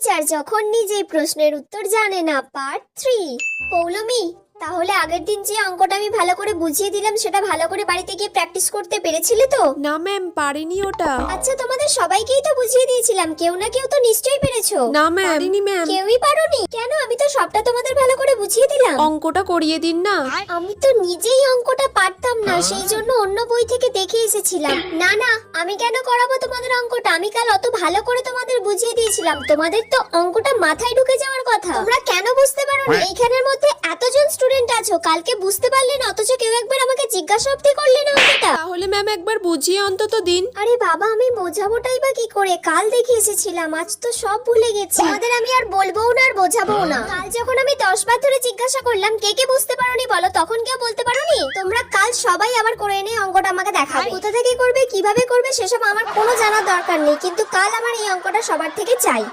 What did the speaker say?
Teacher যখন নিজেই প্রশ্নের উত্তর জানে না, পার্ট 3। পৌলমি, তাহলে আগের দিন যে অঙ্কটা আমি ভালো করে বুঝিয়ে দিলাম সেটা ভালো করে বাড়িতে গিয়ে প্র্যাকটিস করতে পেরেছিলে তো? না ম্যাম, পারিনি ওটা। আচ্ছা, তোমাদের সবাইকেই তো বুঝিয়ে দিয়েছিলাম, কেউ না কেউ তো নিশ্চয়ই পেরেছো। না ম্যাম, পারিনি ম্যাম। কেউই পারোনি কেন? আমি তো সবটা তোমাদের ভালো করে বুঝিয়ে দিলাম। অঙ্কটা করিয়ে দিন না। আমি তো নিজেই অঙ্কটা পারতাম না, সেই জন্য অন্য বই থেকে দেখে এসেছিলাম। না না, আমি কেন করাবো তোমাদের অঙ্কটা? আমি কাল অত ভালো করে তোমাদের বুঝিয়ে দিয়েছিলাম, তোমাদের তো অঙ্কটা মাথায় ঢুকে যাওয়ার কথা। তোমরা কেন বুঝতে পারোনি? এইখানের মধ্যে এতজন স্টুডেন্ট আছো, কালকে বুঝতে পারলে না, অথচ কেউ একবার আমাকে জিজ্ঞাসা অব্দি করলে না অঙ্কটা। তাহলে ম্যাম একবার বুঝিয়ে অন্তত দিন। আরে বাবা, আমি বোঝাবোটাই বা কি করে? কাল দেখে এসেছিলাম, আজ তো সব ভুলে গেছি। তোমাদের আমি আর বলবোও না আর বোঝাবোও না। কাল যখন আমি 10 বার ধরে জিজ্ঞাসা করলাম কে কে বুঝতে পারোনি বলো, তখন কেউ বলতে পারোনি? তোমরা কাল সবাই আবার করে এনে অঙ্কটা আমাকে দেখাবে। কোথা থেকে করবে, কিভাবে করবে সেসব আমার কোনো জানার দরকার নেই, কিন্তু কাল আমার এই অঙ্কটা সবার থেকে চাই।